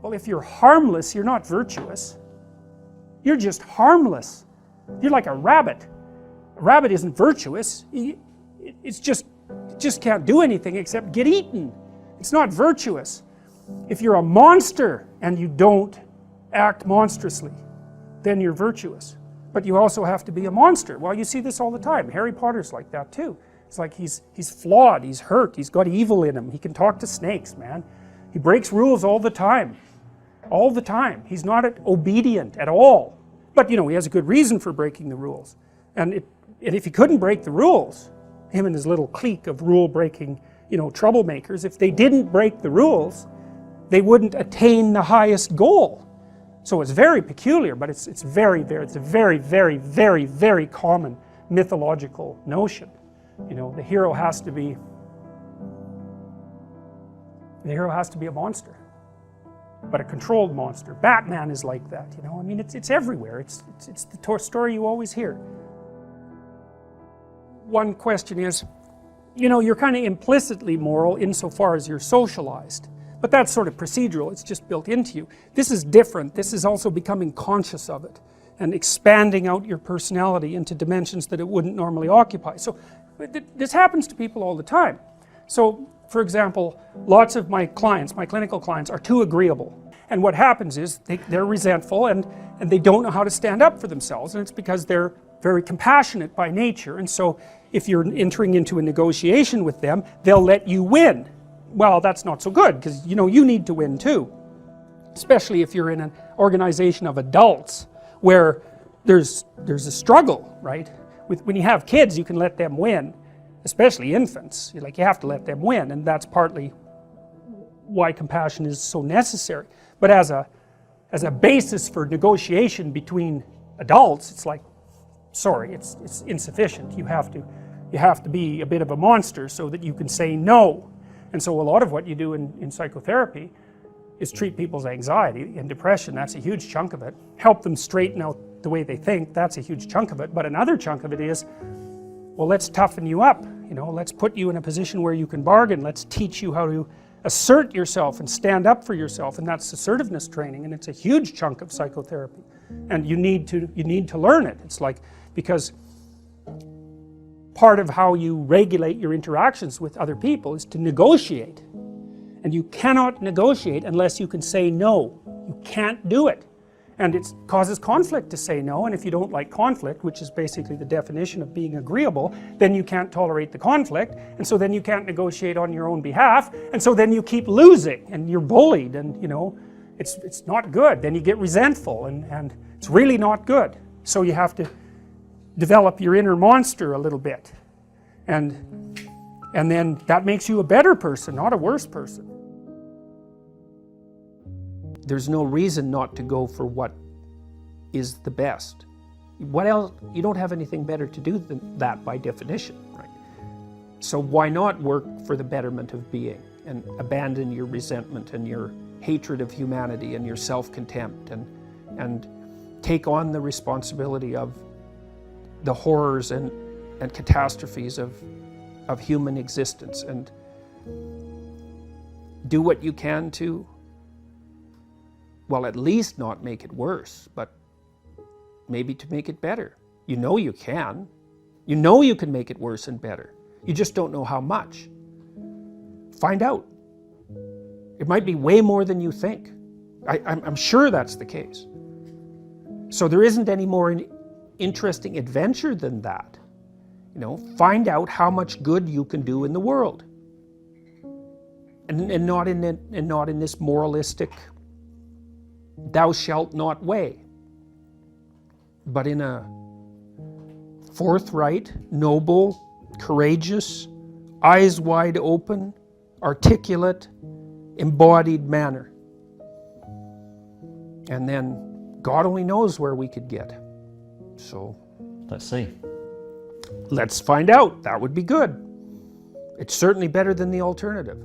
Well, if you're harmless, you're not virtuous. You're just harmless. You're like a rabbit. A rabbit isn't virtuous. It just can't do anything except get eaten. It's not virtuous. If you're a monster and you don't act monstrously, then you're virtuous. But you also have to be a monster. Well, you see this all the time. Harry Potter's like that too. It's like he's flawed, he's hurt, he's got evil in him. He can talk to snakes, man. He breaks rules all the time. All the time. He's not obedient at all. But, you know, he has a good reason for breaking the rules. And if he couldn't break the rules, him and his little clique of rule-breaking, you know, troublemakers, if they didn't break the rules, they wouldn't attain the highest goal. So it's very peculiar, but it's a very, very common mythological notion. You know, the hero has to be a monster, but a controlled monster. Batman is like that, you know. I mean, it's everywhere. It's the story you always hear. One question is, you know, you're kind of implicitly moral insofar as you're socialized, but that's sort of procedural. It's just built into you. This is different. This is also becoming conscious of it and expanding out your personality into dimensions that it wouldn't normally occupy. So this happens to people all the time. So, for example, lots of my clients, my clinical clients, are too agreeable. And what happens is they're resentful and they don't know how to stand up for themselves, and it's because they're very compassionate by nature. And so if you're entering into a negotiation with them, they'll let you win. Well, that's not so good, because you know you need to win too. Especially if you're in an organization of adults where there's a struggle, right? When you have kids, you can let them win, especially infants. You have to let them win, and that's partly why compassion is so necessary. But as a basis for negotiation between adults, it's like, sorry, it's insufficient. You have to be a bit of a monster so that you can say no. And so a lot of what you do in psychotherapy is treat people's anxiety and depression. That's a huge chunk of it. Help them straighten out the way they think. That's a huge chunk of it. But another chunk of it is, well, let's toughen you up. You know, let's put you in a position where you can bargain. Let's teach you how to assert yourself and stand up for yourself. And that's assertiveness training, and it's a huge chunk of psychotherapy. And you need to learn it. It's like, because part of how you regulate your interactions with other people is to negotiate. And you cannot negotiate unless you can say no. You can't do it. And it causes conflict to say no, and if you don't like conflict, which is basically the definition of being agreeable, then you can't tolerate the conflict, and so then you can't negotiate on your own behalf, and so then you keep losing, and you're bullied, and you know, it's not good. Then you get resentful, and it's really not good. So you have to develop your inner monster a little bit, and then that makes you a better person, not a worse person. There's no reason not to go for what is the best. What else? You don't have anything better to do than that by definition, right? So why not work for the betterment of being and abandon your resentment and your hatred of humanity and your self-contempt and take on the responsibility of the horrors and catastrophes of human existence, and do what you can to, well, at least not make it worse, but maybe to make it better. You know you can. You know you can make it worse and better. You just don't know how much. Find out. It might be way more than you think. I'm sure that's the case. So there isn't any more interesting adventure than that. You know, find out how much good you can do in the world. And not in this moralistic, thou shalt not way, but in a forthright, noble, courageous, eyes wide open, articulate, embodied manner. And then God only knows where we could get. So let's see. Let's find out. That would be good. It's certainly better than the alternative.